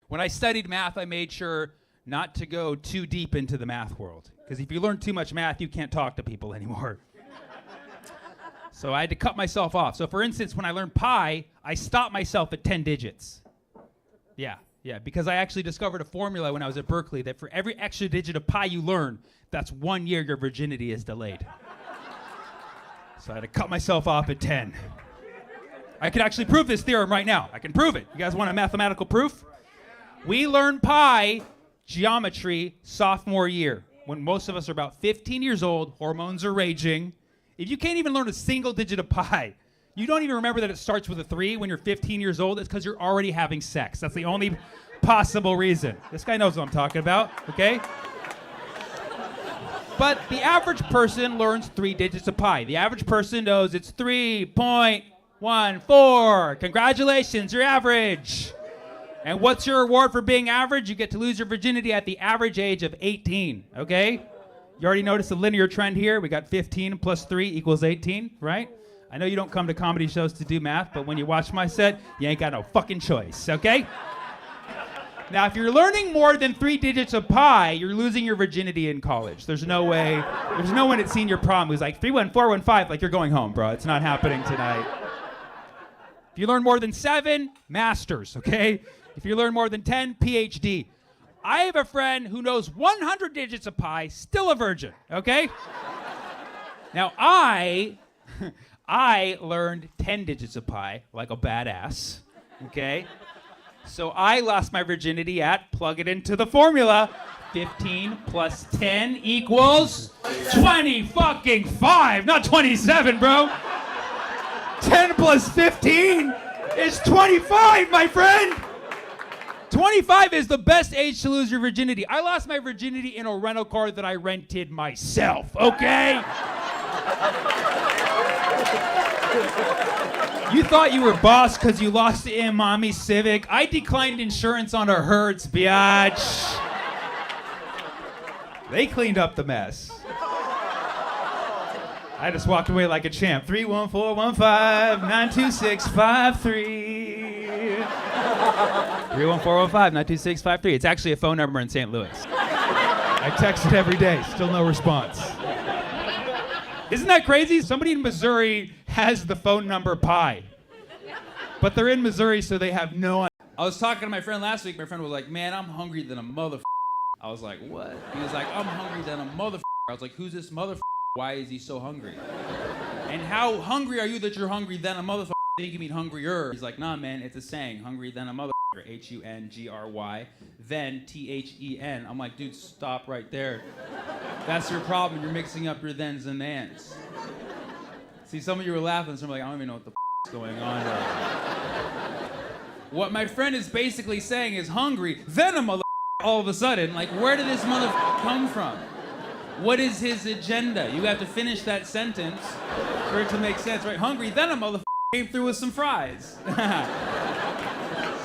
When I studied math, I made sure not to go too deep into the math world. Because if you learn too much math, you can't talk to people anymore. So I had to cut myself off. So for instance, when I learned pi, I stopped myself at 10 digits. Yeah, because I actually discovered a formula when I was at Berkeley that for every extra digit of pi you learn, that's 1 year your virginity is delayed. So I had to cut myself off at 10. I can actually prove this theorem right now. I can prove it. You guys want a mathematical proof? We learn pi geometry sophomore year, when most of us are about 15 years old, hormones are raging. If you can't even learn a single digit of pi, you don't even remember that it starts with a 3 when you're 15 years old, it's because you're already having sex. That's the only possible reason. This guy knows what I'm talking about, okay? But the average person learns 3 digits of pi. The average person knows it's 3.14. Congratulations, you're average. And what's your reward for being average? You get to lose your virginity at the average age of 18, okay? You already noticed a linear trend here. We got 15 plus 3 equals 18, right? I know you don't come to comedy shows to do math, but when you watch my set, you ain't got no fucking choice, okay? Now, if you're learning more than 3 digits of pi, you're losing your virginity in college. There's no way, there's no one at senior prom who's like 31415, like you're going home, bro. It's not happening tonight. If you learn more than 7, masters, okay? If you learn more than 10, PhD. I have a friend who knows 100 digits of pi, still a virgin, okay? Now, I learned 10 digits of pi like a badass, okay? So I lost my virginity at, plug it into the formula, 15 plus 10 equals 20 fucking 5, not 27, bro. 10 plus 15 is 25, my friend. 25 is the best age to lose your virginity. I lost my virginity in a rental car that I rented myself, okay? You thought you were boss because you lost it in Mommy Civic. I declined insurance on a Hertz, biatch. They cleaned up the mess. I just walked away like a champ. 31415-92653. 31415-92653. It's actually a phone number in St. Louis. I text it every day, still no response. Isn't that crazy? Somebody in Missouri has the phone number pi. But they're in Missouri, so they have no idea. I was talking to my friend last week. My friend was like, man, I'm hungry than a motherfucker. I was like, what? He was like, I'm hungry than a motherfucker. I was like, who's this motherfucker? Why is he so hungry? And how hungry are you that you're hungry than a motherfucker? I think you mean hungrier. He's like, nah, man, it's a saying. Hungry than a motherfucker. H-U-N-G-R-Y. Then T-H-E-N. I'm like, dude, stop right there. That's your problem. You're mixing up your thens and ands. See, some of you were laughing. Some were like, I don't even know what the is going on right now. What my friend is basically saying is hungry, then a motherfucker all of a sudden. Like, where did this motherfucker come from? What is his agenda? You have to finish that sentence for it to make sense, right? Hungry, then a motherfucker came through with some fries.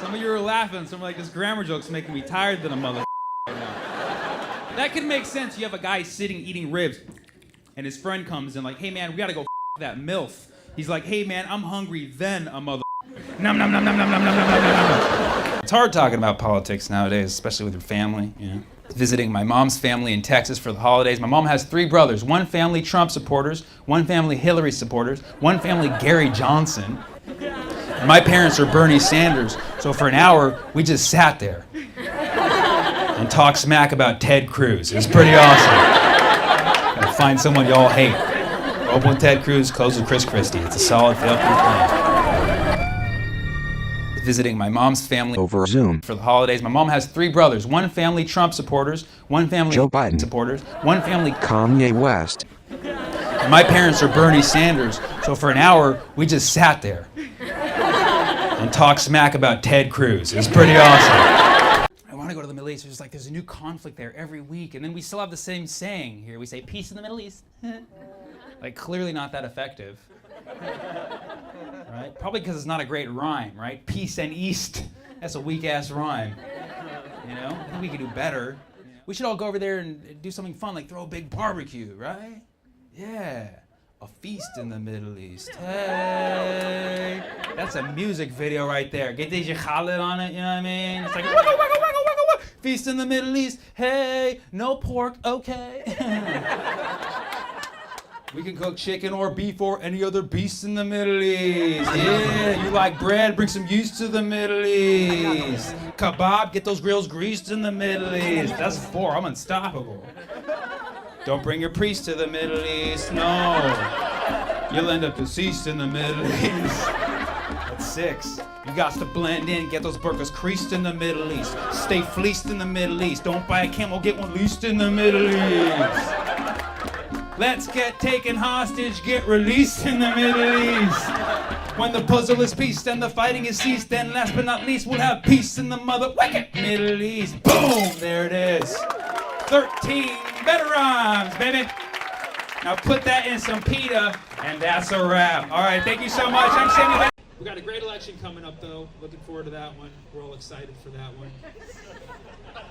Some of you were laughing. Some were like, this grammar joke's making me tired than a motherfucker right now. That can make sense. You have a guy sitting eating ribs, and his friend comes in like, hey man, we gotta go that MILF. He's like, hey man, I'm hungry, then a motherfucker. Nom nom nom nom nom nom nom nom nom nom. It's hard talking about politics nowadays, especially with your family, you know. Visiting my mom's family in Texas for the holidays. My mom has 3 brothers. One family Trump supporters, one family Hillary supporters, one family Gary Johnson. And my parents are Bernie Sanders. So for an hour, we just sat there and talked smack about Ted Cruz. It was pretty awesome. Gotta find someone you all hate. Open with Ted Cruz, close with Chris Christie. It's a solid fail-proof plan. Visiting my mom's family over Zoom for the holidays. My mom has 3 brothers. One family Trump supporters, one family Joe Biden supporters, one family Kanye West. And my parents are Bernie Sanders. So for an hour, we just sat there and talked smack about Ted Cruz. It was pretty awesome. I want to go to the Middle East. It's just like there's a new conflict there every week. And then we still have the same saying here. We say, peace in the Middle East. Like, clearly not that effective. Right? Probably because it's not a great rhyme, right? Peace and East. That's a weak-ass rhyme. You know? I think we could do better. We should all go over there and do something fun, like throw a big barbecue, right? Yeah. A feast in the Middle East. Hey. That's a music video right there. Get these Khaled on it, you know what I mean? It's like, Feast in the Middle East. Hey, no pork, okay. We can cook chicken or beef or any other beast in the Middle East. Yeah, you like bread? Bring some yeast to the Middle East. Kebab, get those grills greased in the Middle East. That's 4, I'm unstoppable. Don't bring your priest to the Middle East, no. You'll end up deceased in the Middle East. That's 6. You got to blend in, get those burgers creased in the Middle East. Stay fleeced in the Middle East. Don't buy a camel, get one leased in the Middle East. Let's get taken hostage, get released in the Middle East. When the puzzle is pieced and the fighting is ceased, then last but not least, we'll have peace in the mother wicked Middle East. Boom, there it is. 13 better rhymes, baby. Now put that in some pita, and that's a wrap. All right, thank you so much. I'm Sammy. We got a great election coming up, though. Looking forward to that one. We're all excited for that one.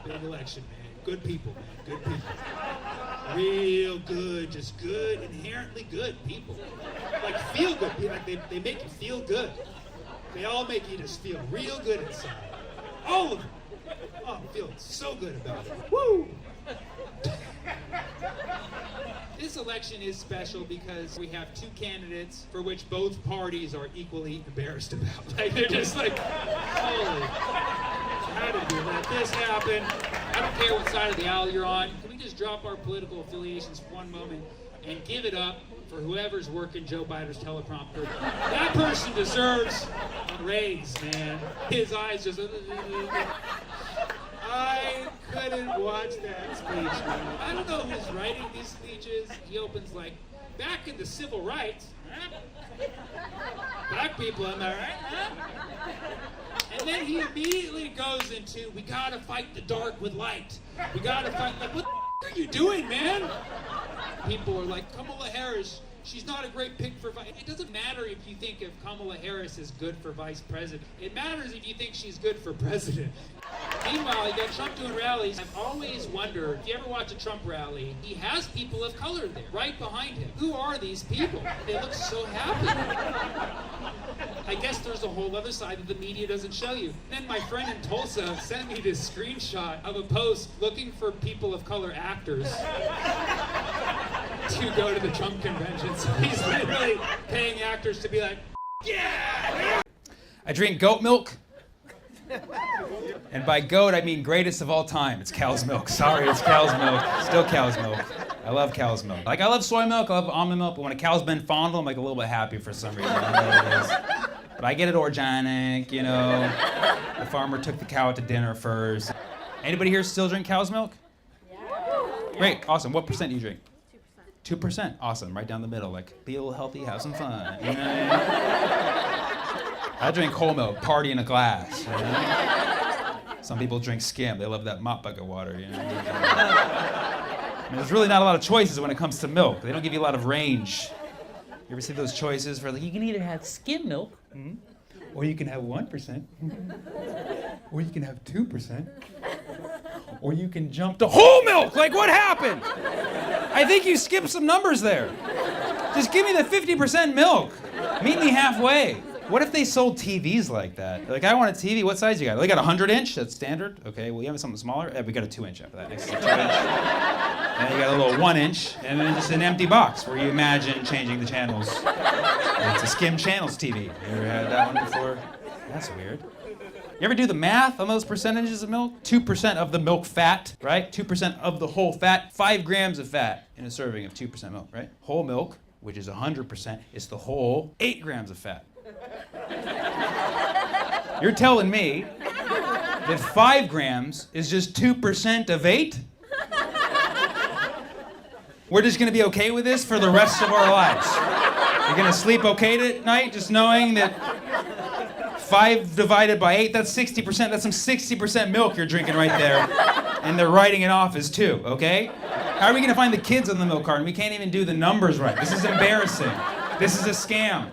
Big election, man. Good people, man. Good people. Real good, just good, inherently good people. Like feel good. Like they make you feel good. They all make you just feel real good inside. All of them. Oh, I'm feeling so good about it. Woo! This election is special because we have 2 candidates for which both parties are equally embarrassed about. Like they're just like, holy, how did we let this happen? I don't care what side of the aisle you're on. Can we just drop our political affiliations for one moment and give it up for whoever's working Joe Biden's teleprompter? That person deserves a raise, man. His eyes just... I couldn't watch that speech, man. I don't know who's writing these speeches. He opens like, back in the civil rights, black people, am I right? And then he immediately goes into, we gotta fight the dark with light. We gotta fight, like, what the are you doing, man? People are like, Kamala Harris, she's not a great pick for vice. It doesn't matter if you think if Kamala Harris is good for vice president. It matters if you think she's good for president. Meanwhile, you got Trump doing rallies. I've always wondered, if you ever watch a Trump rally, he has people of color there, right behind him. Who are these people? They look so happy. I guess there's a whole other side that the media doesn't show you. Then my friend in Tulsa sent me this screenshot of a post looking for people of color actors to go to the Trump convention. So he's literally paying actors to be like, yeah! I drink goat milk. And by goat, I mean greatest of all time. It's cow's milk. Sorry, it's cow's milk. Still cow's milk. I love cow's milk. Like, I love soy milk, I love almond milk, but when a cow's been fondled, I'm like a little bit happy for some reason. I don't know what it is. But I get it organic, you know. The farmer took the cow out to dinner first. Anybody here still drink cow's milk? Yeah. Great, awesome. What percent do you drink? 2%. 2%, awesome. Right down the middle, like, be a little healthy, have some fun. You know? I drink whole milk, party in a glass. You know? Some people drink skim. They love that mop bucket water. You know? I mean, there's really not a lot of choices when it comes to milk. They don't give you a lot of range. You ever see those choices for, like, you can either have skim milk, or you can have 1%, or you can have 2%, or you can jump to whole milk. Like, what happened? I think you skipped some numbers there. Just give me the 50% milk. Meet me halfway. What if they sold TVs like that? Like, I want a TV. What size you got? They got a 100-inch. That's standard. Okay. Well, you have something smaller. Yeah, we got a 2-inch after that. Next to 2-inch. And then you got a little 1-inch, and then just an empty box where you imagine changing the channels. It's a skim channels TV. You ever had that one before? That's weird. You ever do the math on those percentages of milk? 2% of the milk fat, right? 2% of the whole fat. 5 grams of fat in a serving of 2% milk, right? Whole milk, which is 100%, is the whole 8 grams of fat. You're telling me that 5 grams is just 2% of 8? We're just gonna be okay with this for the rest of our lives. You're gonna sleep okay at night just knowing that 5 divided by 8, that's 60%. That's some 60% milk you're drinking right there. And they're writing it off as 2, okay? How are we gonna find the kids on the milk carton? We can't even do the numbers right. This is embarrassing. This is a scam.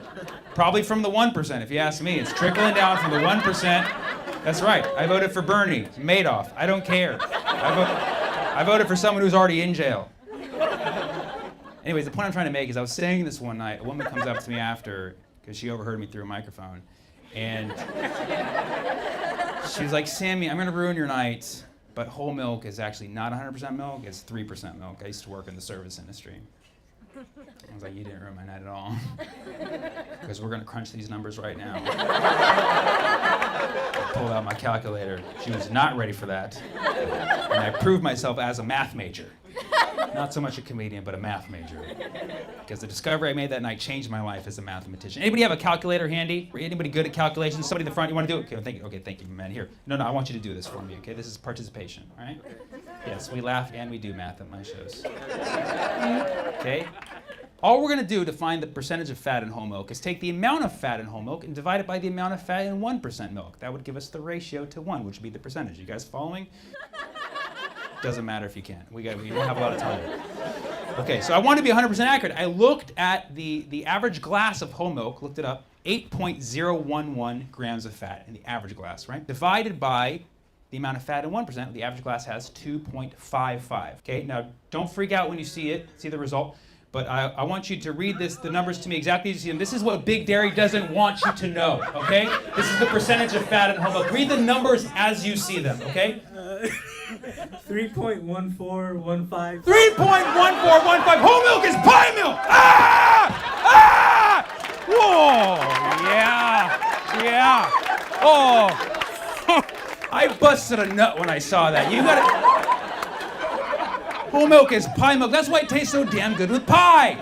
Probably from the 1%, if you ask me. It's trickling down from the 1%. That's right. I voted for Bernie, Madoff. I don't care. I voted for someone who's already in jail. Anyways, the point I'm trying to make is I was saying this one night. A woman comes up to me after, because she overheard me through a microphone. And she was like, Sammy, I'm going to ruin your night. But whole milk is actually not 100% milk, it's 3% milk. I used to work in the service industry. I was like, you didn't ruin my night at all. Because we're going to crunch these numbers right now. I pulled out my calculator. She was not ready for that. And I proved myself as a math major. Not so much a comedian, but a math major. Because the discovery I made that night changed my life as a mathematician. Anybody have a calculator handy? Anybody good at calculations? Somebody in the front, you want to do it? Okay, thank you, man. Here. No, I want you to do this for me, okay? This is participation, all right? Yes, we laugh and we do math at my shows. Okay? All we're going to do to find the percentage of fat in whole milk is take the amount of fat in whole milk and divide it by the amount of fat in 1% milk. That would give us the ratio to 1, which would be the percentage. You guys following? Doesn't matter if you can't. We don't have a lot of time. Okay, so I want to be 100% accurate. I looked at the average glass of whole milk, looked it up, 8.011 grams of fat in the average glass, right? Divided by the amount of fat in 1%, the average glass has 2.55. Okay, now don't freak out when you see the result. But I want you to read the numbers to me exactly as you see them. This is what Big Dairy doesn't want you to know, okay? This is the percentage of fat in whole milk. Read the numbers as you see them, okay? 3.1415. 3.1415. Whole milk is pie milk! Ah! Whoa! Yeah! Oh! I busted a nut when I saw that. You gotta... Whole milk is pie milk. That's why it tastes so damn good with pie.